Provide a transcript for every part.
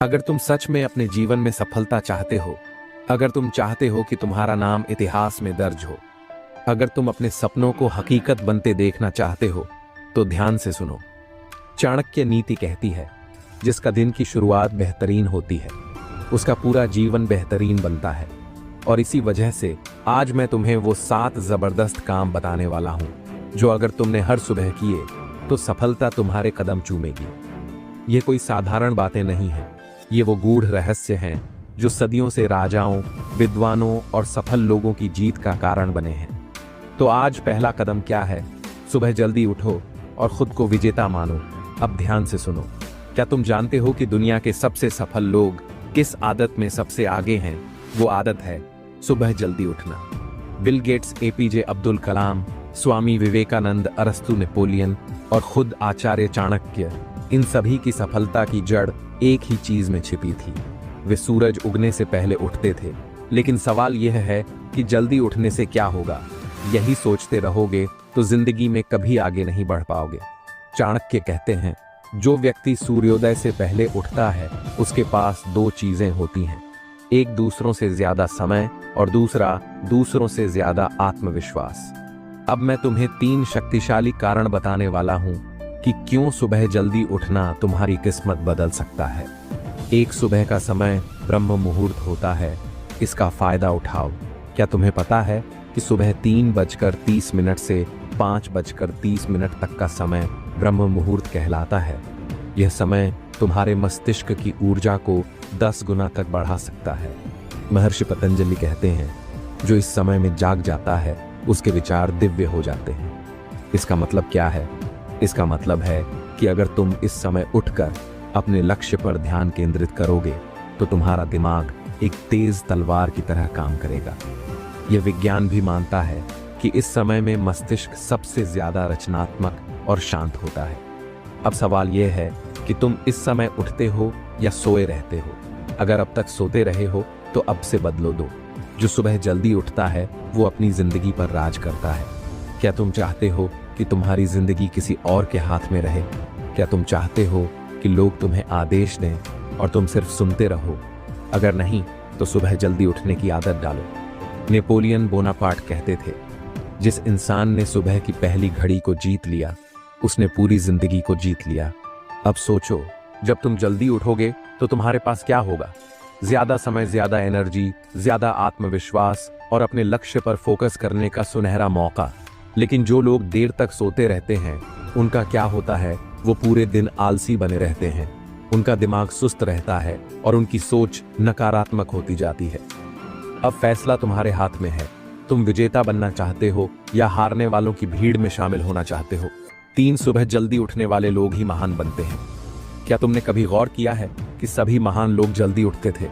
अगर तुम सच में अपने जीवन में सफलता चाहते हो, अगर तुम चाहते हो कि तुम्हारा नाम इतिहास में दर्ज हो, अगर तुम अपने सपनों को हकीकत बनते देखना चाहते हो, तो ध्यान से सुनो। चाणक्य नीति कहती है, जिसका दिन की शुरुआत बेहतरीन होती है, उसका पूरा जीवन बेहतरीन बनता है। और इसी वजह से आज मैं तुम्हें वो 7 जबरदस्त काम बताने वाला हूं, जो अगर तुमने हर सुबह किए तो सफलता तुम्हारे कदम चूमेगी। ये कोई साधारण बातें नहीं हैं, ये वो गूढ़ रहस्य हैं जो सदियों से राजाओं, विद्वानों और सफल लोगों की जीत का कारण बने हैं। तो आज पहला कदम क्या है? सुबह जल्दी उठो और खुद को विजेता मानो। अब ध्यान से सुनो। क्या तुम जानते हो कि दुनिया के सबसे सफल लोग किस आदत में सबसे आगे हैं? वो आदत है सुबह जल्दी उठना। Bill Gates, APJ Abdul Kalam, Swami Vivekananda, अरस्तु, नेपोलियन और खुद आचार्य चाणक्य, इन सभी की सफलता की जड़ एक ही चीज में छिपी थी। वे सूरज उगने से पहले उठते थे। लेकिन सवाल यह है कि जल्दी उठने से क्या होगा? यही सोचते रहोगे तो जिंदगी में कभी आगे नहीं बढ़ पाओगे। चाणक्य कहते हैं, जो व्यक्ति सूर्योदय से पहले उठता है, उसके पास 2 चीजें होती हैं, एक दूसरों से ज्यादा समय और दूसरा दूसरों से ज्यादा आत्मविश्वास। अब मैं तुम्हें 3 शक्तिशाली कारण बताने वाला हूं कि क्यों सुबह जल्दी उठना तुम्हारी किस्मत बदल सकता है। एक, सुबह का समय ब्रह्म मुहूर्त होता है, इसका फायदा उठाओ। क्या तुम्हें पता है कि सुबह 3:30 से 5:30 तक का समय ब्रह्म मुहूर्त कहलाता है? यह समय तुम्हारे मस्तिष्क की ऊर्जा को 10 गुना तक बढ़ा सकता है। महर्षि पतंजलि कहते हैं, जो इस समय में जाग जाता है उसके विचार दिव्य हो जाते हैं। इसका मतलब क्या है? इसका मतलब है कि अगर तुम इस समय उठकर अपने लक्ष्य पर ध्यान केंद्रित करोगे तो तुम्हारा दिमाग एक तेज तलवार की तरह काम करेगा। यह विज्ञान भी मानता है कि इस समय में मस्तिष्क सबसे ज्यादा रचनात्मक और शांत होता है। अब सवाल यह है कि तुम इस समय उठते हो या सोए रहते हो? अगर अब तक सोते रहे हो तो अब से बदलो दो। जो सुबह जल्दी उठता है वो अपनी जिंदगी पर राज करता है। क्या तुम चाहते हो कि तुम्हारी जिंदगी किसी और के हाथ में रहे? क्या तुम चाहते हो कि लोग तुम्हें आदेश दें और तुम सिर्फ सुनते रहो? अगर नहीं तो सुबह जल्दी उठने की आदत डालो। नेपोलियन बोनापार्ट कहते थे, जिस इंसान ने सुबह की पहली घड़ी को जीत लिया, उसने पूरी जिंदगी को जीत लिया। अब सोचो, जब तुम जल्दी उठोगे तो तुम्हारे पास क्या होगा? ज्यादा समय, ज्यादा एनर्जी, ज्यादा आत्मविश्वास और अपने लक्ष्य पर फोकस करने का सुनहरा मौका। लेकिन जो लोग देर तक सोते रहते हैं, उनका क्या होता है? वो पूरे दिन आलसी बने रहते हैं, उनका दिमाग सुस्त रहता है और उनकी सोच नकारात्मक होती जाती है। अब फैसला तुम्हारे हाथ में है। तुम विजेता बनना चाहते हो या हारने वालों की भीड़ में शामिल होना चाहते हो? 3 सुबह जल्दी उठने वाले लोग ही महान बनते हैं। क्या तुमने कभी गौर किया है कि सभी महान लोग जल्दी उठते थे?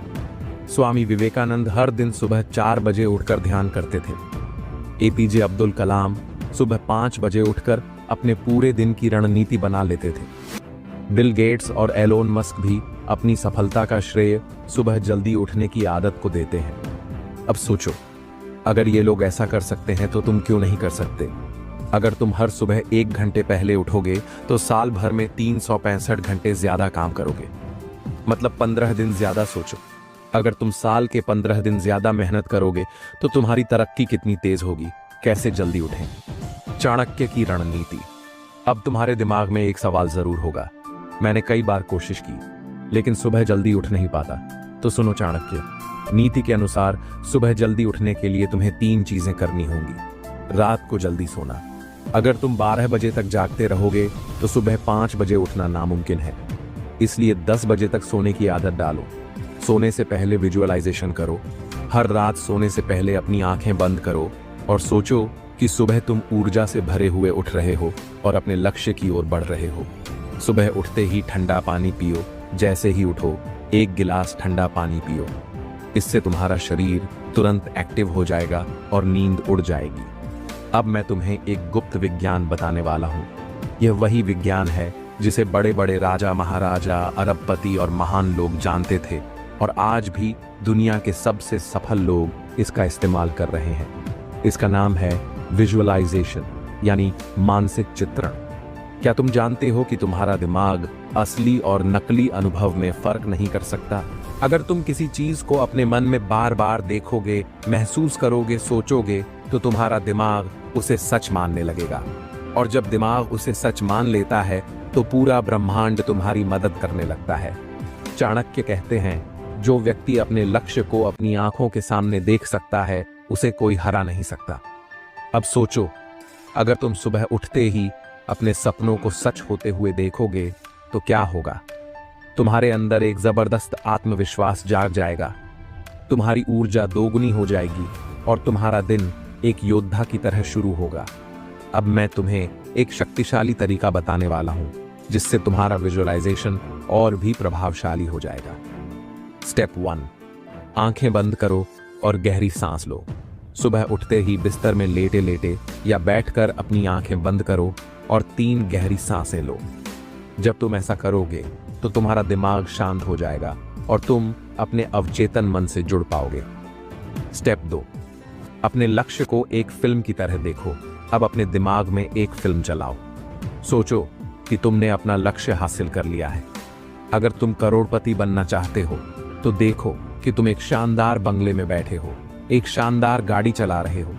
स्वामी विवेकानंद हर दिन सुबह 4 बजे उठकर ध्यान करते थे। एपीजे अब्दुल कलाम सुबह 5 बजे उठकर अपने पूरे दिन की रणनीति बना लेते थे। बिल गेट्स और एलोन मस्क भी अपनी सफलता का श्रेय सुबह जल्दी उठने की आदत को देते हैं। अब सोचो, अगर ये लोग ऐसा कर सकते हैं तो तुम क्यों नहीं कर सकते? अगर तुम हर सुबह 1 घंटे पहले उठोगे तो साल भर में 365 घंटे ज्यादा काम करोगे, मतलब 15 दिन ज्यादा सोचो। अगर तुम साल के 15 दिन ज्यादा मेहनत करोगे तो तुम्हारी तरक्की कितनी तेज होगी। कैसे जल्दी उठें? चाणक्य की रणनीति। अब तुम्हारे दिमाग में एक सवाल जरूर होगा, मैंने कई बार कोशिश की लेकिन सुबह जल्दी उठ नहीं पाता। तो सुनो, चाणक्य नीति के अनुसार सुबह जल्दी उठने के लिए तुम्हें 3 चीजें करनी होंगी। रात को जल्दी सोना। अगर तुम 12 बजे तक जागते रहोगे तो सुबह 5 बजे उठना नामुमकिन है। इसलिए 10 बजे तक सोने की आदत डालो। सोने से पहले विजुअलाइजेशन करो। हर रात सोने से पहले अपनी आंखें बंद करो और सोचो कि सुबह तुम ऊर्जा से भरे हुए उठ रहे हो और अपने लक्ष्य की ओर बढ़ रहे हो। सुबह उठते ही ठंडा पानी पियो। जैसे ही उठो 1 गिलास ठंडा पानी पियो। इससे तुम्हारा शरीर तुरंत एक्टिव हो जाएगा और नींद उड़ जाएगी। अब मैं तुम्हें एक गुप्त विज्ञान बताने वाला हूँ। यह वही विज्ञान है जिसे बड़े बड़े राजा, महाराजा, अरबपति और महान लोग जानते थे और आज भी दुनिया के सबसे सफल लोग इसका इस्तेमाल कर रहे हैं। इसका नाम है विजुअलाइजेशन, यानी मानसिक चित्रण। क्या तुम जानते हो कि तुम्हारा दिमाग असली और नकली अनुभव में फर्क नहीं कर सकता। अगर तुम किसी चीज को अपने मन में बार बार देखोगे, महसूस करोगे, सोचोगे, तो तुम्हारा दिमाग उसे सच मानने लगेगा। और जब दिमाग उसे सच मान लेता है तो पूरा ब्रह्मांड तुम्हारी मदद करने लगता है। चाणक्य कहते हैं, जो व्यक्ति अपने लक्ष्य को अपनी आंखों के सामने देख सकता है, उसे कोई हरा नहीं सकता। अब सोचो, अगर तुम सुबह उठते ही अपने सपनों को सच होते हुए देखोगे तो क्या होगा? तुम्हारे अंदर एक जबरदस्त आत्मविश्वास जाग जाएगा, तुम्हारी ऊर्जा दोगुनी हो जाएगी और तुम्हारा दिन एक योद्धा की तरह शुरू होगा। अब मैं तुम्हें एक शक्तिशाली तरीका बताने वाला हूं, जिससे तुम्हारा विजुअलाइजेशन और भी प्रभावशाली हो जाएगा। स्टेप 1, आंखें बंद करो और गहरी सांस लो। सुबह उठते ही बिस्तर में लेटे लेटे या बैठकर अपनी आंखें बंद करो और 3 गहरी सांसें लो। जब तुम ऐसा करोगे तो तुम्हारा दिमाग शांत हो जाएगा और तुम अपने अवचेतन मन से जुड़ पाओगे। स्टेप 2, अपने लक्ष्य को एक फिल्म की तरह देखो। अब अपने दिमाग में एक फिल्म चलाओ। सोचो कि तुमने अपना लक्ष्य हासिल कर लिया है। अगर तुम करोड़पति बनना चाहते हो तो देखो कि तुम एक शानदार बंगले में बैठे हो, एक शानदार गाड़ी चला रहे हो।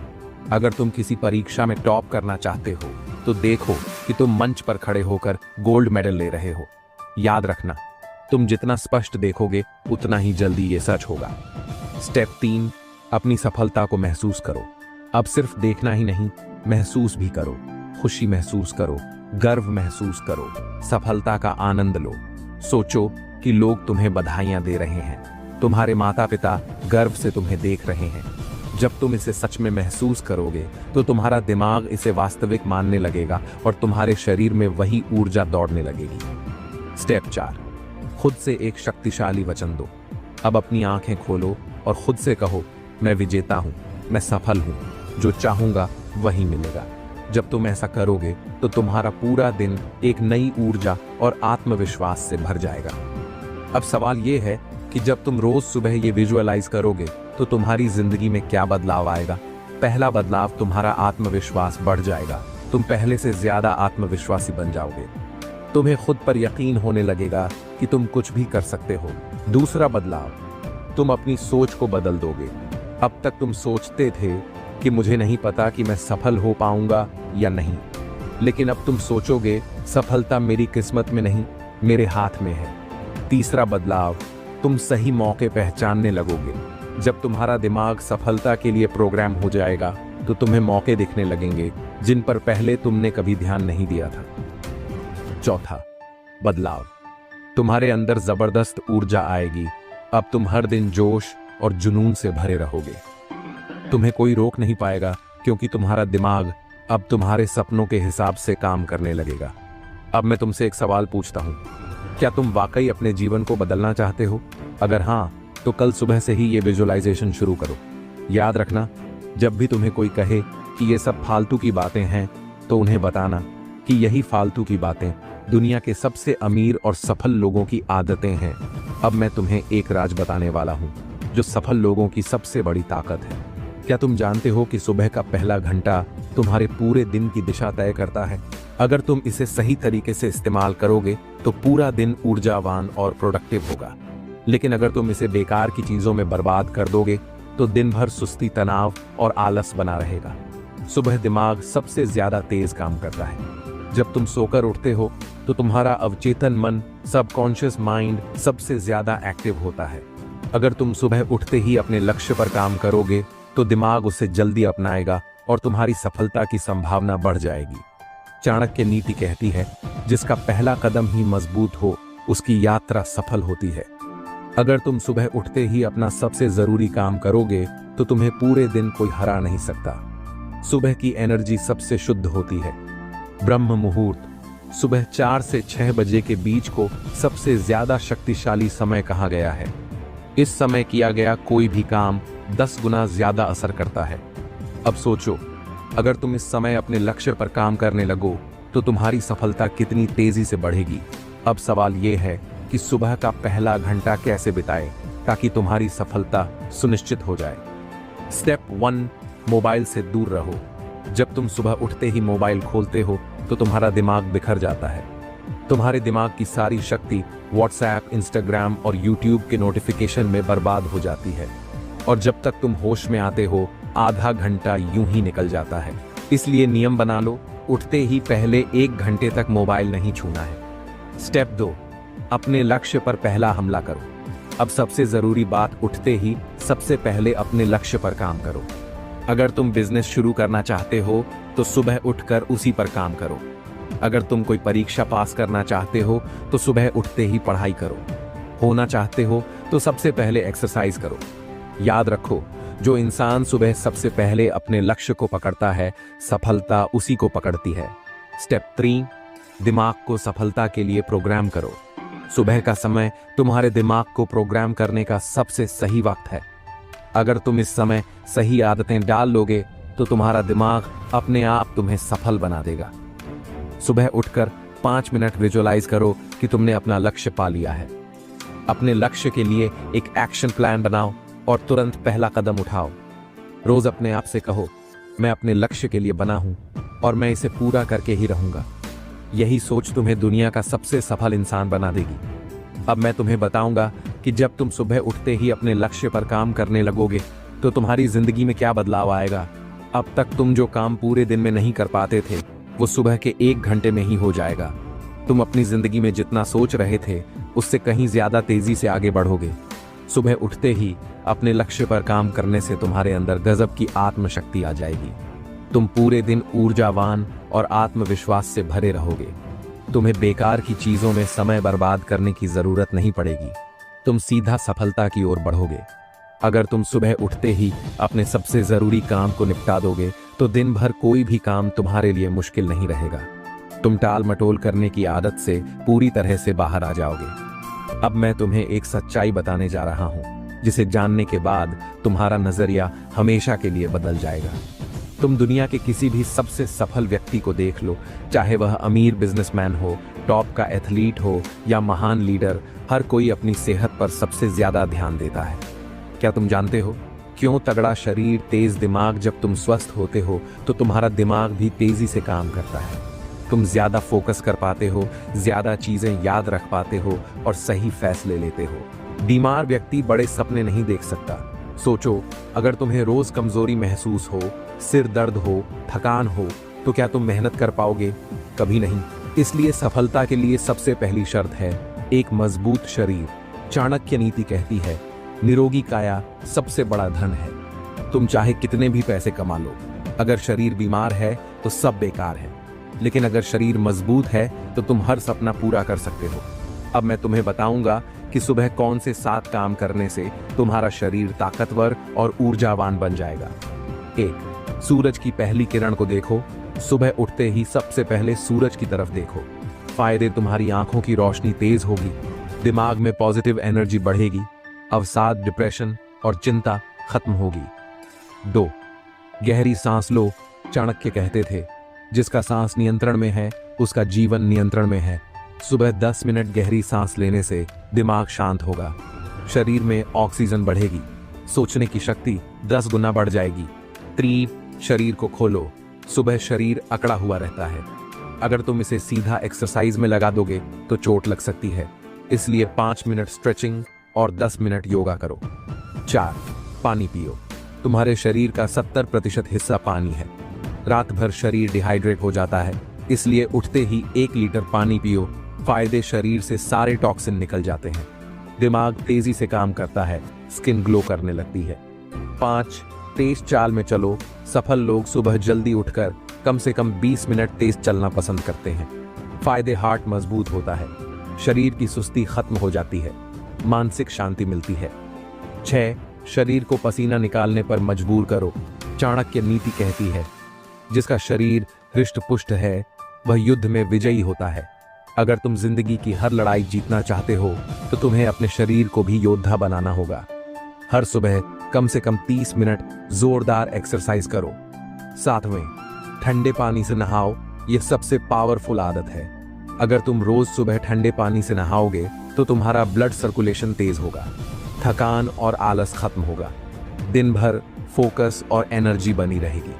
अगर तुम किसी परीक्षा में टॉप करना चाहते हो तो देखो कि तुम मंच पर खड़े होकर गोल्ड मेडल ले रहे हो। याद रखना, तुम जितना स्पष्ट देखोगे उतना ही जल्दी ये सच होगा। स्टेप 3, अपनी सफलता को महसूस करो। अब सिर्फ देखना ही नहीं, महसूस भी करो। खुशी महसूस करो, गर्व महसूस करो, सफलता का आनंद लो। सोचो कि लोग तुम्हें बधाइयां दे रहे हैं, तुम्हारे माता पिता गर्व से तुम्हें देख रहे हैं। जब तुम इसे सच में महसूस करोगे तो तुम्हारा दिमाग इसे वास्तविक मानने लगेगा और तुम्हारे शरीर में वही ऊर्जा दौड़ने लगेगी। स्टेप 4, खुद से एक शक्तिशाली वचन दो। अब अपनी आंखें खोलो और खुद से कहो, मैं विजेता हूं, मैं सफल हूं, जो चाहूंगा वही मिलेगा। जब तुम ऐसा करोगे तो तुम्हारा पूरा दिन एक नई ऊर्जा और आत्मविश्वास से भर जाएगा। अब सवाल यह है कि जब तुम रोज सुबह ये विजुअलाइज करोगे तो तुम्हारी जिंदगी में क्या बदलाव आएगा? पहला बदलाव, तुम्हारा आत्मविश्वास बढ़ जाएगा। तुम पहले से ज्यादा आत्मविश्वासी बन जाओगे। तुम्हें खुद पर यकीन होने लगेगा कि तुम कुछ भी कर सकते हो। दूसरा बदलाव, तुम अपनी सोच को बदल दोगे। अब तक तुम सोचते थे कि मुझे नहीं पता कि मैं सफल हो पाऊंगा या नहीं, लेकिन अब तुम सोचोगे, सफलता मेरी किस्मत में नहीं, मेरे हाथ में है। तीसरा बदलाव, तुम सही मौके पहचानने लगोगे। जब तुम्हारा दिमाग सफलता के लिए प्रोग्राम हो जाएगा तो तुम्हें मौके दिखने लगेंगे जिन पर पहले तुमने कभी ध्यान नहीं दिया था। चौथा बदलाव, तुम्हारे अंदर जबरदस्त ऊर्जा आएगी। अब तुम हर दिन जोश और जुनून से भरे रहोगे। तुम्हें कोई रोक नहीं पाएगा क्योंकि तुम्हारा दिमाग अब तुम्हारे सपनों के हिसाब से काम करने लगेगा। अब मैं तुमसे एक सवाल पूछता हूं, क्या तुम वाकई अपने जीवन को बदलना चाहते हो? अगर हाँ, तो कल सुबह से ही ये विजुअलाइजेशन शुरू करो। याद रखना, जब भी तुम्हें कोई कहे कि ये सब फालतू की बातें हैं, तो उन्हें बताना कि यही फालतू की बातें दुनिया के सबसे अमीर और सफल लोगों की आदतें हैं। अब मैं तुम्हें एक राज बताने वाला हूं जो सफल लोगों की सबसे बड़ी ताकत है। क्या तुम जानते हो कि सुबह का पहला घंटा तुम्हारे पूरे दिन की दिशा तय करता है? अगर तुम इसे सही तरीके से इस्तेमाल करोगे तो पूरा दिन ऊर्जावान और प्रोडक्टिव होगा। लेकिन अगर तुम इसे बेकार की चीजों में बर्बाद कर दोगे तो दिन भर सुस्ती, तनाव और आलस बना रहेगा। सुबह दिमाग सबसे ज्यादा तेज काम करता है। जब तुम सोकर उठते हो तो तुम्हारा अवचेतन मन, सबकॉन्शियस माइंड सबसे ज्यादा एक्टिव होता है। अगर तुम सुबह उठते ही अपने लक्ष्य पर काम करोगे तो दिमाग उसे जल्दी अपनाएगा और तुम्हारी सफलता की संभावना बढ़ जाएगी। चाणक्य नीति कहती है, जिसका पहला कदम ही मजबूत हो उसकी यात्रा सफल होती है। अगर तुम सुबह उठते ही अपना सबसे जरूरी काम करोगे तो तुम्हें पूरे दिन कोई हरा नहीं सकता। सुबह की एनर्जी सबसे शुद्ध होती है। ब्रह्म मुहूर्त, सुबह 4 से 6 बजे के बीच को सबसे ज्यादा शक्तिशाली समय कहा गया है। इस समय किया गया कोई भी काम 10 गुना ज्यादा असर करता है। अब सोचो, अगर तुम इस समय अपने लक्ष्य पर काम करने लगो तो तुम्हारी सफलता कितनी तेजी से बढ़ेगी। अब सवाल यह है कि सुबह का पहला घंटा कैसे बिताएं ताकि तुम्हारी सफलता सुनिश्चित हो जाए। स्टेप 1, मोबाइल से दूर रहो। जब तुम सुबह उठते ही मोबाइल खोलते हो तो तुम्हारा दिमाग बिखर जाता है। तुम्हारे दिमाग की सारी शक्ति व्हाट्सएप, इंस्टाग्राम और यूट्यूब के नोटिफिकेशन में बर्बाद हो जाती है और जब तक तुम होश में आते हो आधा घंटा यूं ही निकल जाता है। इसलिए नियम बना लो, उठते ही पहले 1 घंटे तक मोबाइल नहीं छूना है। स्टेप 2, अपने लक्ष्य पर पहला हमला करो। अब सबसे जरूरी बात, उठते ही सबसे पहले अपने लक्ष्य पर काम करो। अगर तुम बिजनेस शुरू करना चाहते हो तो सुबह उठकर उसी पर काम करो। अगर तुम कोई परीक्षा पास करना चाहते हो तो सुबह उठते ही पढ़ाई करो। होना चाहते हो तो सबसे पहले एक्सरसाइज करो। याद रखो, जो इंसान सुबह सबसे पहले अपने लक्ष्य को पकड़ता है, सफलता उसी को पकड़ती है। स्टेप 3, दिमाग को सफलता के लिए प्रोग्राम करो। सुबह का समय तुम्हारे दिमाग को प्रोग्राम करने का सबसे सही वक्त है। अगर तुम इस समय सही आदतें डाल लोगे तो तुम्हारा दिमाग अपने आप तुम्हें सफल बना देगा। सुबह उठकर 5 मिनट विजुअलाइज करो कि तुमने अपना लक्ष्य पा लिया है। अपने लक्ष्य के लिए एक एक्शन प्लान बनाओ और तुरंत पहला कदम उठाओ। रोज अपने आप से कहो, मैं अपने लक्ष्य के लिए बना हूं और मैं इसे पूरा करके ही रहूंगा। यही सोच तुम्हें दुनिया का सबसे सफल इंसान बना देगी। अब मैं तुम्हें बताऊंगा कि जब तुम सुबह उठते ही अपने लक्ष्य पर काम करने लगोगे तो तुम्हारी जिंदगी में क्या बदलाव आएगा। अब तक तुम जो काम पूरे दिन में नहीं कर पाते थे वो सुबह के 1 घंटे में ही हो जाएगा। तुम अपनी जिंदगी में जितना सोच रहे थे उससे कहीं ज्यादा तेजी से आगे बढ़ोगे। सुबह उठते ही अपने लक्ष्य पर काम करने से तुम्हारे अंदर गजब की आत्मशक्ति आ जाएगी। तुम पूरे दिन ऊर्जावान और आत्मविश्वास से भरे रहोगे। तुम्हें बेकार की चीजों में समय बर्बाद करने की जरूरत नहीं पड़ेगी। तुम सीधा सफलता की ओर बढ़ोगे। अगर तुम सुबह उठते ही अपने सबसे जरूरी काम को निपटा दोगे तो दिन भर कोई भी काम तुम्हारे लिए मुश्किल नहीं रहेगा। तुम टाल मटोल करने की आदत से पूरी तरह से बाहर आ जाओगे। अब मैं तुम्हें एक सच्चाई बताने जा रहा हूं जिसे जानने के बाद तुम्हारा नजरिया हमेशा के लिए बदल जाएगा। तुम दुनिया के किसी भी सबसे सफल व्यक्ति को देख लो, चाहे वह अमीर बिजनेसमैन हो, टॉप का एथलीट हो या महान लीडर, हर कोई अपनी सेहत पर सबसे ज्यादा ध्यान देता है। क्या तुम जानते हो क्यों? तगड़ा शरीर, तेज दिमाग। जब तुम स्वस्थ होते हो तो तुम्हारा दिमाग भी तेजी से काम करता है। तुम ज्यादा फोकस कर पाते हो, ज्यादा चीजें याद रख पाते हो और सही फैसले लेते हो। बीमार व्यक्ति बड़े सपने नहीं देख सकता। सोचो, अगर तुम्हें रोज कमजोरी महसूस हो, सिर दर्द हो, थकान हो, तो क्या तुम मेहनत कर पाओगे? कभी नहीं। इसलिए सफलता के लिए सबसे पहली शर्त है एक मजबूत शरीर। चाणक्य नीति कहती है, निरोगी काया सबसे बड़ा धन है। तुम चाहे कितने भी पैसे कमा लो, अगर शरीर बीमार है तो सब बेकार है। लेकिन अगर शरीर मजबूत है तो तुम हर सपना पूरा कर सकते हो। अब मैं तुम्हें बताऊंगा कि सुबह कौन से 7 काम करने से तुम्हारा शरीर ताकतवर और ऊर्जावान बन जाएगा। 1, सूरज की पहली किरण को देखो। सुबह उठते ही सबसे पहले सूरज की तरफ देखो। फायदे, तुम्हारी आंखों की रोशनी तेज होगी, दिमाग में पॉजिटिव एनर्जी बढ़ेगी, अवसाद, डिप्रेशन और चिंता खत्म होगी। 2, गहरी सांस लो। चाणक्य कहते थे, जिसका सांस नियंत्रण में है उसका जीवन नियंत्रण में है। सुबह 10 मिनट गहरी सांस लेने से दिमाग शांत होगा, शरीर में ऑक्सीजन बढ़ेगी, सोचने की शक्ति 10 गुना बढ़ जाएगी। 3, शरीर को खोलो। सुबह शरीर अकड़ा हुआ रहता है, अगर तुम इसे सीधा एक्सरसाइज में लगा दोगे तो चोट लग सकती है। इसलिए 5 मिनट स्ट्रेचिंग और 10 मिनट योगा करो। 4, पानी पियो। तुम्हारे शरीर का 70% हिस्सा पानी है। रात भर शरीर डिहाइड्रेट हो जाता है, इसलिए उठते ही 1 लीटर पानी पियो। फायदे, शरीर से सारे टॉक्सिन निकल जाते हैं, दिमाग तेजी से काम करता है, स्किन ग्लो करने लगती है। 5, तेज चाल में चलो। सफल लोग सुबह जल्दी उठकर कम से कम 20 मिनट तेज चलना पसंद करते हैं। फायदे, हार्ट मजबूत होता है, शरीर की सुस्ती खत्म हो जाती है, मानसिक शांति मिलती है। 6, शरीर को पसीना निकालने पर मजबूर करो। चाणक्य नीति कहती है, जिसका शरीर हृष्ट पुष्ट है वह युद्ध में विजयी होता है। अगर तुम जिंदगी की हर लड़ाई जीतना चाहते हो तो तुम्हें अपने शरीर को भी योद्धा बनाना होगा। हर सुबह कम से कम 30 मिनट जोरदार एक्सरसाइज करो। 7वें, ठंडे पानी से नहाओ। यह सबसे पावरफुल आदत है। अगर तुम रोज सुबह ठंडे पानी से नहाओगे तो तुम्हारा ब्लड सर्कुलेशन तेज होगा, थकान और आलस खत्म होगा, दिन भर फोकस और एनर्जी बनी रहेगी।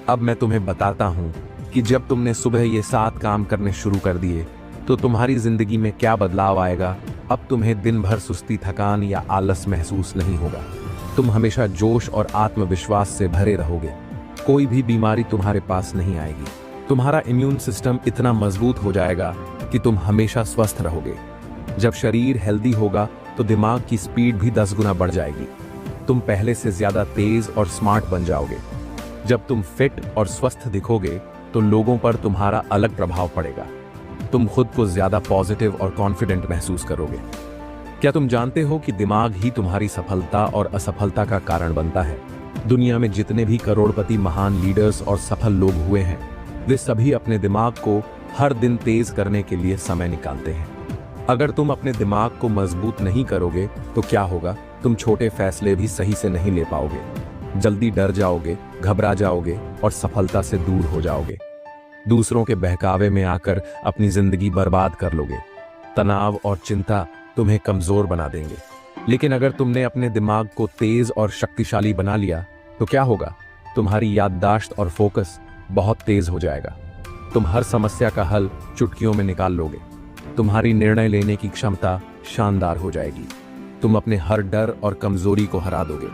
अब मैं तुम्हें बताता हूं कि जब तुमने सुबह ये 7 काम करने शुरू कर दिए तो तुम्हारी जिंदगी में क्या बदलाव आएगा। अब तुम्हें दिन भर सुस्ती, थकान या आलस महसूस नहीं होगा। तुम हमेशा जोश और आत्मविश्वास से भरे रहोगे। कोई भी बीमारी तुम्हारे पास नहीं आएगी। तुम्हारा इम्यून सिस्टम इतना मजबूत हो जाएगा कि तुम हमेशा स्वस्थ रहोगे। जब शरीर हेल्दी होगा तो दिमाग की स्पीड भी 10 गुना बढ़ जाएगी। तुम पहले से ज्यादा तेज और स्मार्ट बन जाओगे। जब तुम फिट और स्वस्थ दिखोगे तो लोगों पर तुम्हारा अलग प्रभाव पड़ेगा। तुम खुद को ज्यादा पॉजिटिव और कॉन्फिडेंट महसूस करोगे। क्या तुम जानते हो कि दिमाग ही तुम्हारी सफलता और असफलता का कारण बनता है। दुनिया में जितने भी करोड़पति, महान लीडर्स और सफल लोग हुए हैं, वे सभी अपने दिमाग को हर दिन तेज करने के लिए समय निकालते हैं। अगर तुम अपने दिमाग को मजबूत नहीं करोगे तो क्या होगा। तुम छोटे फैसले भी सही से नहीं ले पाओगे। जल्दी डर जाओगे, घबरा जाओगे और सफलता से दूर हो जाओगे। दूसरों के बहकावे में आकर अपनी जिंदगी बर्बाद कर लोगे। तनाव और चिंता तुम्हें कमजोर बना देंगे। लेकिन अगर तुमने अपने दिमाग को तेज और शक्तिशाली बना लिया तो क्या होगा। तुम्हारी याददाश्त और फोकस बहुत तेज हो जाएगा। तुम हर समस्या का हल चुटकियों में निकाल लोगे। तुम्हारी निर्णय लेने की क्षमता शानदार हो जाएगी। तुम अपने हर डर और कमजोरी को हरा दोगे।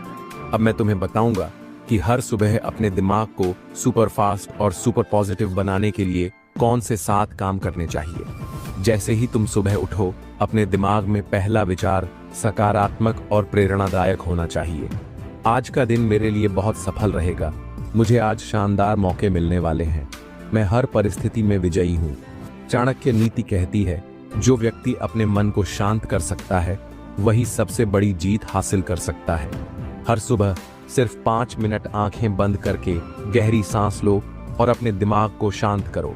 अब मैं तुम्हें बताऊंगा कि हर सुबह अपने दिमाग को सुपर फास्ट और सुपर पॉजिटिव बनाने के लिए कौन से 7 काम करने चाहिए। जैसे ही तुम सुबह उठो, अपने दिमाग में पहला विचार सकारात्मक और प्रेरणादायक होना चाहिए। आज का दिन मेरे लिए बहुत सफल रहेगा। मुझे आज शानदार मौके मिलने वाले हैं। मैं हर परिस्थिति में विजयी हूँ। चाणक्य नीति कहती है, जो व्यक्ति अपने मन को शांत कर सकता है वही सबसे बड़ी जीत हासिल कर सकता है। हर सुबह सिर्फ 5 मिनट आंखें बंद करके गहरी सांस लो और अपने दिमाग को शांत करो।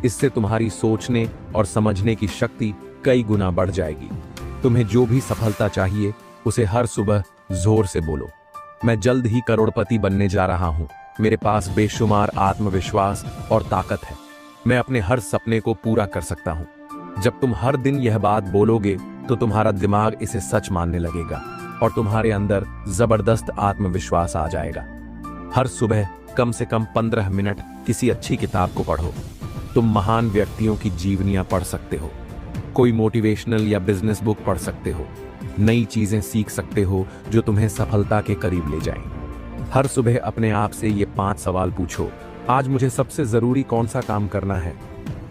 इससे तुम्हारी सोचने और समझने की शक्ति कई गुना बढ़ जाएगी। तुम्हें जो भी सफलता चाहिए उसे हर सुबह जोर से बोलो। मैं जल्द ही करोड़पति बनने जा रहा हूँ। मेरे पास बेशुमार आत्मविश्वास और ताकत है। मैं अपने हर सपने को पूरा कर सकता हूँ। जब तुम हर दिन यह बात बोलोगे तो तुम्हारा दिमाग इसे सच मानने लगेगा और तुम्हारे अंदर जबरदस्त आत्मविश्वास आ जाएगा। हर सुबह कम से कम 15 मिनट किसी अच्छी किताब को पढ़ो। तुम महान व्यक्तियों की जीवनियां पढ़ सकते हो, कोई मोटिवेशनल या बिजनेस बुक पढ़ सकते हो, नई चीजें सीख सकते हो जो तुम्हें सफलता के करीब ले जाएं। हर सुबह अपने आप से ये 5 सवाल पूछो। आज मुझे सबसे जरूरी कौन सा काम करना है।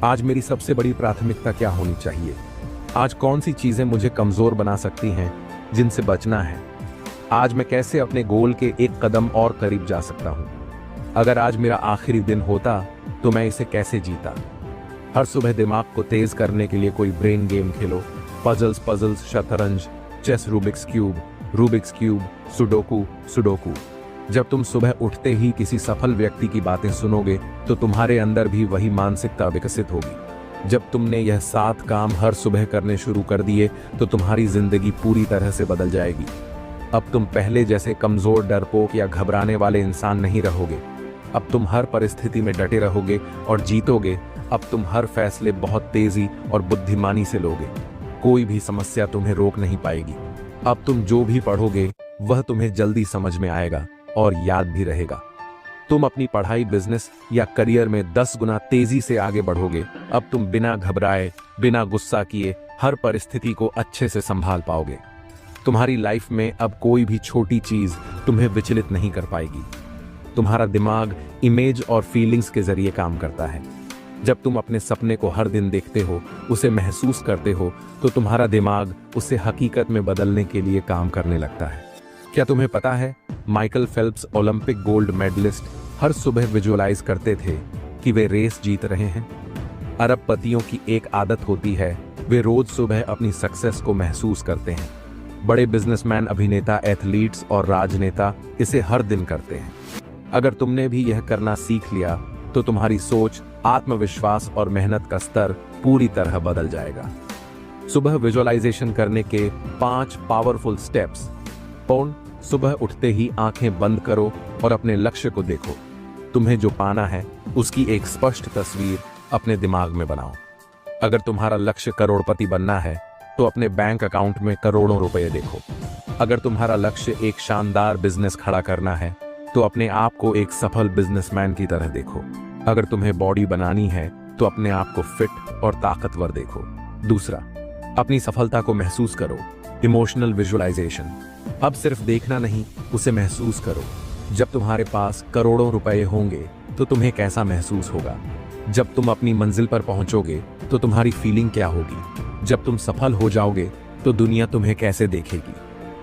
आज मेरी सबसे बड़ी प्राथमिकता क्या होनी चाहिए। आज कौन सी चीजें मुझे कमजोर बना सकती हैं, जिनसे बचना है। आज मैं कैसे अपने गोल के एक कदम और करीब जा सकता हूँ। अगर आज मेरा आखिरी दिन होता तो मैं इसे कैसे जीता। हर सुबह दिमाग को तेज करने के लिए कोई ब्रेन गेम खेलो। पजल्स, शतरंज, चेस, रूबिक्स क्यूब, सुडोकू। जब तुम सुबह उठते ही किसी सफल व्यक्ति की बातें सुनोगे तो तुम्हारे अंदर भी वही मानसिकता विकसित होगी। जब तुमने यह 7 काम हर सुबह करने शुरू कर दिए तो तुम्हारी जिंदगी पूरी तरह से बदल जाएगी। अब तुम पहले जैसे कमजोर, डरपोक या घबराने वाले इंसान नहीं रहोगे। अब तुम हर परिस्थिति में डटे रहोगे और जीतोगे। अब तुम हर फैसले बहुत तेजी और बुद्धिमानी से लोगे। कोई भी समस्या तुम्हें रोक नहीं पाएगी। अब तुम जो भी पढ़ोगे वह तुम्हें जल्दी समझ में आएगा और याद भी रहेगा। तुम अपनी पढ़ाई, बिजनेस या करियर में 10 गुना तेजी से आगे बढ़ोगे। अब तुम बिना घबराए, बिना गुस्सा किए हर परिस्थिति को अच्छे से संभाल पाओगे। तुम्हारी लाइफ में अब कोई भी छोटी चीज तुम्हें विचलित नहीं कर पाएगी। तुम्हारा दिमाग इमेज और फीलिंग्स के जरिए काम करता है। जब तुम अपने सपने को हर दिन देखते हो, उसे महसूस करते हो, तो तुम्हारा दिमाग उसे हकीकत में बदलने के लिए काम करने लगता है। क्या तुम्हें पता है, Michael Phelps, Olympic gold medallist, हर सुबह विजुअलाइज करते थे कि वे रेस जीत रहे हैं। अरबपतियों की एक आदत होती है, वे रोज सुबह अपनी सक्सेस को महसूस करते हैं। बड़े बिजनेसमैन, अभिनेता, एथलीट्स और राजनेता इसे हर दिन करते हैं। अगर तुमने भी यह करना सीख लिया तो तुम्हारी सोच, आत्मविश्वास और मेहनत का स्तर पूरी तरह बदल जाएगा। सुबह विजुअलाइजेशन करने के 5 पावरफुल स्टेप्स। सुबह उठते ही आंखें बंद करो और अपने लक्ष्य को देखो। तुम्हें जो पाना है उसकी एक स्पष्ट तस्वीर अपने दिमाग में बनाओ। अगर तुम्हारा लक्ष्य करोड़पति बनना है तो अपने बैंक अकाउंट में करोड़ों रुपए देखो। अगर तुम्हारा लक्ष्य एक शानदार बिजनेस खड़ा करना है तो अपने आप को एक सफल बिजनेसमैन की तरह देखो। अगर तुम्हें बॉडी बनानी है तो अपने आप को फिट और ताकतवर देखो। दूसरा, अपनी सफलता को महसूस करो। Emotional visualisation. अब सिर्फ देखना नहीं, उसे महसूस करो। जब तुम्हारे पास करोड़ों रुपए होंगे तो तुम्हें कैसा महसूस होगा? जब तुम अपनी मंजिल पर पहुंचोगे तो तुम्हारी फीलिंग क्या होगी? जब तुम सफल हो जाओगे तो दुनिया तुम्हें कैसे देखेगी?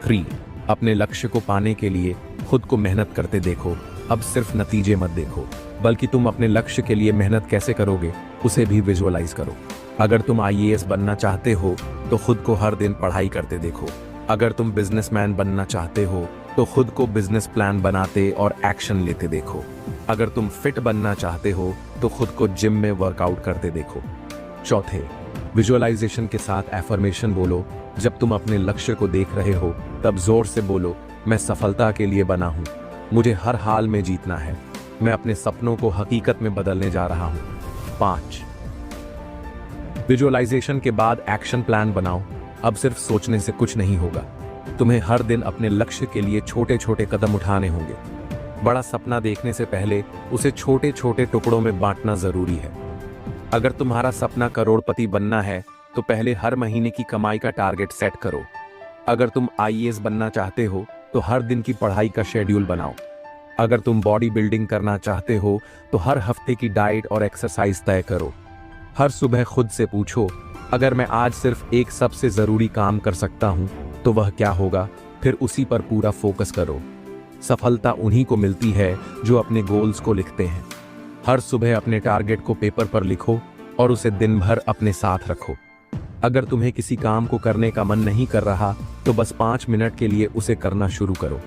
3. अपने लक्ष्य को पाने के लिए खुद को मेहनत करते देखो। अब सिर्फ नतीजे मत देखो, बल्कि तुम अपने लक्ष्य के लिए मेहनत कैसे करोगे उसे भी विजुअलाइज करो। अगर तुम IAS बनना चाहते हो तो खुद को हर दिन पढ़ाई करते देखो। अगर तुम बिजनेसमैन बनना चाहते हो तो खुद को बिजनेस प्लान बनाते और एक्शन लेते देखो। अगर तुम फिट बनना चाहते हो तो खुद को जिम में वर्कआउट करते देखो। चौथे, विजुअलाइजेशन के साथ एफर्मेशन बोलो। जब तुम अपने लक्ष्य को देख रहे हो तब जोर से बोलो, मैं सफलता के लिए बना हूं, मुझे हर हाल में जीतना है, मैं अपने सपनों को हकीकत में बदलने जा रहा हूं। 5. विजुअलाइजेशन के बाद एक्शन प्लान बनाओ। अब सिर्फ सोचने से कुछ नहीं होगा, तुम्हें हर दिन अपने लक्ष्य के लिए छोटे छोटे कदम उठाने होंगे। बड़ा सपना देखने से पहले उसे छोटे छोटे टुकड़ों में बांटना जरूरी है। अगर तुम्हारा सपना करोड़पति बनना है तो पहले हर महीने की कमाई का टारगेट सेट करो। अगर तुम IAS बनना चाहते हो तो हर दिन की पढ़ाई का शेड्यूल बनाओ। अगर तुम बॉडी बिल्डिंग करना चाहते हो तो हर हफ्ते की डाइट और एक्सरसाइज तय करो। हर सुबह खुद से पूछो, अगर मैं आज सिर्फ एक सबसे जरूरी काम कर सकता हूं तो वह क्या होगा? फिर उसी पर पूरा फोकस करो। सफलता उन्हीं को मिलती है जो अपने गोल्स को लिखते हैं। हर सुबह अपने टारगेट को पेपर पर लिखो और उसे दिन भर अपने साथ रखो। अगर तुम्हें किसी काम को करने का मन नहीं कर रहा तो बस 5 मिनट के लिए उसे करना शुरू करो।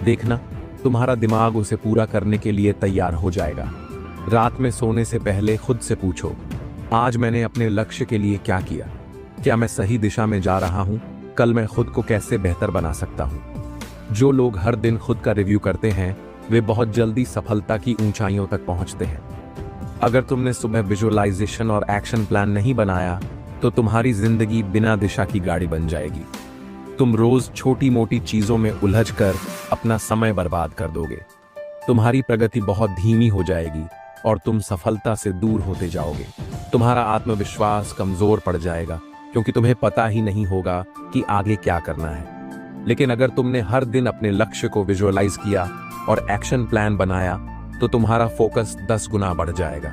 देखना, तुम्हारा दिमाग उसे पूरा करने के लिए तैयार हो जाएगा। रात में सोने से पहले खुद से पूछो, आज मैंने अपने लक्ष्य के लिए क्या किया? क्या मैं सही दिशा में जा रहा हूं? कल मैं खुद को कैसे बेहतर बना सकता हूं? जो लोग हर दिन खुद का रिव्यू करते हैं वे बहुत जल्दी सफलता की ऊंचाइयों तक पहुंचते हैं। अगर तुमने सुबह विजुअलाइजेशन और एक्शन प्लान नहीं बनाया तो तुम्हारी जिंदगी बिना दिशा की गाड़ी बन जाएगी। तुम रोज छोटी मोटी चीजों में उलझकर अपना समय बर्बाद कर दोगे। तुम्हारी प्रगति बहुत धीमी हो जाएगी और तुम सफलता से दूर होते जाओगे। तुम्हारा आत्मविश्वास कमजोर पड़ जाएगा क्योंकि तुम्हें पता ही नहीं होगा कि आगे क्या करना है। लेकिन अगर तुमने हर दिन अपने लक्ष्य को विजुअलाइज किया और एक्शन प्लान बनाया तो तुम्हारा फोकस 10 गुना बढ़ जाएगा।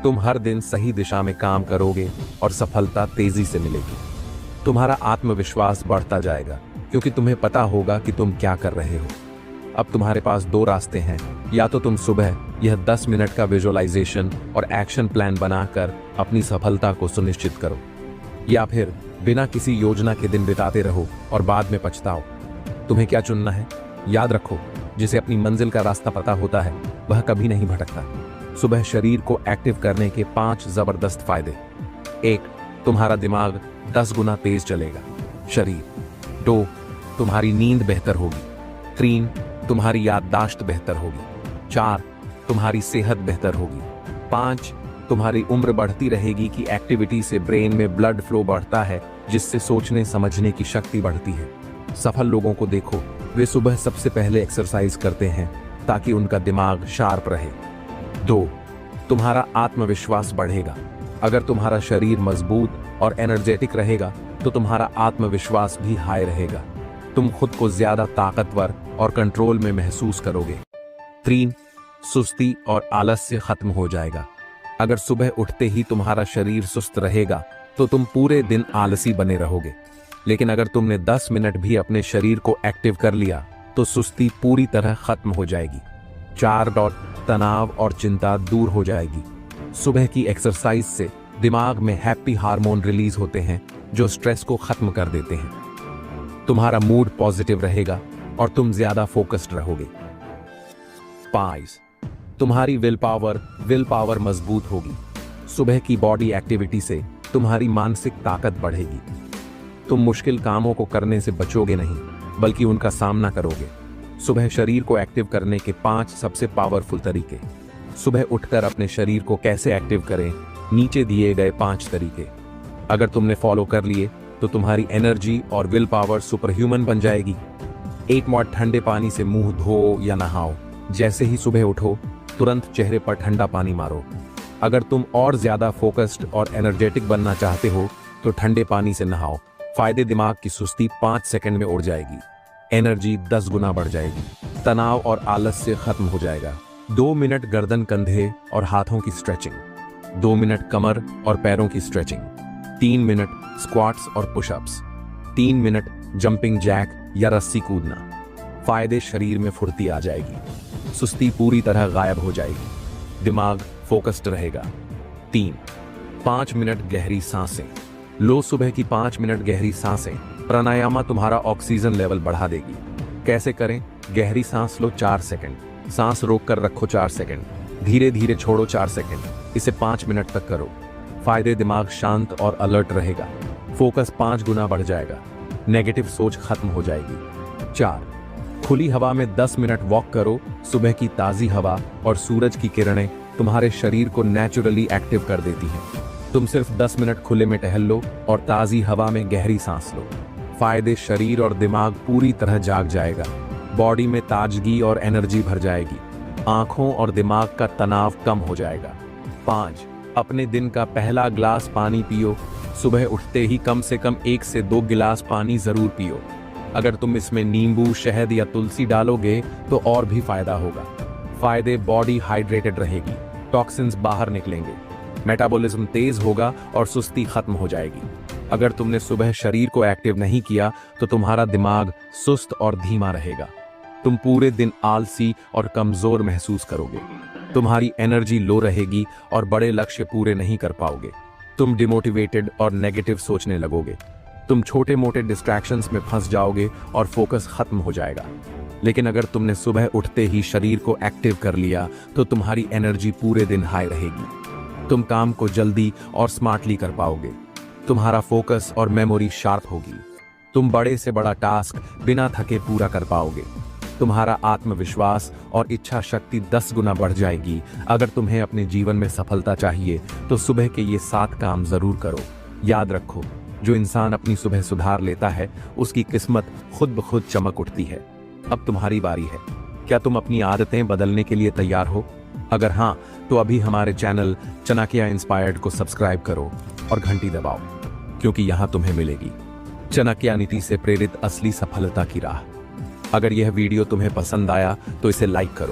तुम हर दिन सही दिशा में काम करोगे और सफलता तेजी से मिलेगी। तुम्हारा आत्मविश्वास बढ़ता जाएगा क्योंकि तुम्हें पता होगा कि तुम क्या कर रहे हो। अब तुम्हारे पास 2 रास्ते हैं, या तो तुम सुबह यह 10 मिनट का विजुअलाइजेशन और एक्शन प्लान बनाकर अपनी सफलता को सुनिश्चित करो, या फिर बिना किसी योजना के दिन बिताते रहो और बाद में पछताओ। तुम्हें क्या चुनना है? याद रखो, जिसे अपनी मंजिल का रास्ता पता होता है वह कभी नहीं भटकता। सुबह शरीर को एक्टिव करने के 5 जबरदस्त फायदे। 1. तुम्हारा दिमाग 10 गुना तेज चलेगा। शरीर। 2. तुम्हारी नींद बेहतर होगी। 3. तुम्हारी याददाश्त बेहतर होगी। 4. तुम्हारी सेहत बेहतर होगी। 5. तुम्हारी उम्र बढ़ती रहेगी कि एक्टिविटी से ब्रेन में ब्लड फ्लो बढ़ता है जिससे सोचने समझने की शक्ति बढ़ती है। सफल लोगों को देखो, वे सुबह सबसे पहले एक्सरसाइज करते हैं ताकि उनका दिमाग शार्प रहे। 2. तुम्हारा आत्मविश्वास बढ़ेगा। अगर तुम्हारा शरीर मजबूत और एनर्जेटिक रहेगा तो तुम्हारा आत्मविश्वास भी हाई रहेगा। तुम खुद को ज्यादा ताकतवर और कंट्रोल में महसूस करोगे। 3. सुस्ती और आलस्य खत्म हो जाएगा। अगर सुबह उठते ही तुम्हारा शरीर सुस्त रहेगा तो तुम पूरे दिन आलसी बने रहोगे। लेकिन अगर तुमने 10 मिनट भी अपने शरीर को एक्टिव कर लिया तो सुस्ती पूरी तरह खत्म हो जाएगी। 4. तनाव और चिंता दूर हो जाएगी। सुबह की एक्सरसाइज से दिमाग में हैप्पी हार्मोन रिलीज होते हैं जो स्ट्रेस को खत्म कर देते हैं। तुम्हारा मूड पॉजिटिव रहेगा और तुम ज्यादा फोकस्ड रहोगे। 5. तुम्हारी विल पावर मजबूत होगी। सुबह की बॉडी एक्टिविटी से तुम्हारी मानसिक ताकत बढ़ेगी। तुम मुश्किल कामों को करने से बचोगे नहीं, बल्कि उनका सामना करोगे। सुबह शरीर को एक्टिव करने के 5 सबसे पावरफुल तरीके। सुबह उठकर अपने शरीर को कैसे एक्टिव करें, नीचे दिए गए 5 तरीके। अगर तुमने फॉलो कर लिए तो तुम्हारी एनर्जी और विल पावर सुपर ह्यूमन बन जाएगी। 1 मॉट ठंडे पानी से मुंह धो या नहाओ। जैसे ही सुबह उठो तुरंत चेहरे पर ठंडा पानी मारो। अगर तुम और ज्यादा फोकस्ड और एनर्जेटिक बनना चाहते हो तो ठंडे पानी से नहाओ। फायदे: दिमाग की सुस्ती 5 सेकंड में उड़ जाएगी, एनर्जी 10 गुना बढ़ जाएगी, तनाव और आलस्य खत्म हो जाएगा। 2 मिनट गर्दन, कंधे और हाथों की स्ट्रेचिंग, 2 मिनट कमर और पैरों की स्ट्रेचिंग, 3 मिनट स्क्वाट्स और पुशअप्स, 3 मिनट जंपिंग जैक या रस्सी कूदना। फायदे: शरीर में फुर्ती आ जाएगी, सुस्ती पूरी तरह गायब हो जाएगी, दिमाग फोकस्ड रहेगा। 3. 5 मिनट गहरी सांसें लो। सुबह की 5 मिनट गहरी सांसें प्राणायाम तुम्हारा ऑक्सीजन लेवल बढ़ा देगी। कैसे करें? गहरी सांस लो 4 सेकंड, सांस रोक कर रखो 4 सेकंड, धीरे धीरे छोड़ो 4 सेकंड। इसे 5 मिनट तक करो। फायदे: दिमाग शांत और अलर्ट रहेगा, फोकस 5 गुना बढ़ जाएगा, नेगेटिव सोच खत्म हो जाएगी। 4. खुली हवा में 10 मिनट वॉक करो। सुबह की ताजी हवा और सूरज की किरणें तुम्हारे शरीर को नेचुरली एक्टिव कर देती हैं। तुम सिर्फ 10 मिनट खुले में टहल लो और ताजी हवा में गहरी सांस लो। फायदे: शरीर और दिमाग पूरी तरह जाग जाएगा, बॉडी में ताजगी और एनर्जी भर जाएगी, आंखों और दिमाग का तनाव कम हो जाएगा। 5. अपने दिन का पहला ग्लास पानी पियो। सुबह उठते ही कम से कम 1 से 2 गिलास पानी जरूर पियो। अगर तुम इसमें नींबू, शहद या तुलसी डालोगे तो और भी फायदा होगा। फायदे: बॉडी हाइड्रेटेड रहेगी, टॉक्सिन्स बाहर निकलेंगे, मेटाबॉलिज्म तेज होगा और सुस्ती खत्म हो जाएगी। अगर तुमने सुबह शरीर को एक्टिव नहीं किया तो तुम्हारा दिमाग सुस्त और धीमा रहेगा, तुम पूरे दिन आलसी और कमजोर महसूस करोगे, तुम्हारी एनर्जी लो रहेगी और बड़े लक्ष्य पूरे नहीं कर पाओगे, तुम डिमोटिवेटेड और नेगेटिव सोचने लगोगे, तुम छोटे मोटे डिस्ट्रैक्शंस में फंस जाओगे और फोकस खत्म हो जाएगा। लेकिन अगर तुमने सुबह उठते ही शरीर को एक्टिव कर लिया तो तुम्हारी एनर्जी पूरे दिन हाई रहेगी, तुम काम को जल्दी और स्मार्टली कर पाओगे, तुम्हारा फोकस और मेमोरी शार्प होगी, तुम बड़े से बड़ा टास्क बिना थके पूरा कर पाओगे, तुम्हारा आत्मविश्वास और इच्छा शक्ति 10 गुना बढ़ जाएगी। अगर तुम्हें अपने जीवन में सफलता चाहिए तो सुबह के ये 7 काम जरूर करो। याद रखो, जो इंसान अपनी सुबह सुधार लेता है उसकी किस्मत खुद ब खुद चमक उठती है। अब तुम्हारी बारी है। क्या तुम अपनी आदतें बदलने के लिए तैयार हो? अगर हाँ, तो अभी हमारे चैनल चाणक्य इंस्पायर्ड को सब्सक्राइब करो और घंटी दबाओ, क्योंकि यहाँ तुम्हें मिलेगी चाणक्य नीति से प्रेरित असली सफलता की राह। अगर यह वीडियो तुम्हें पसंद आया तो इसे लाइक करो,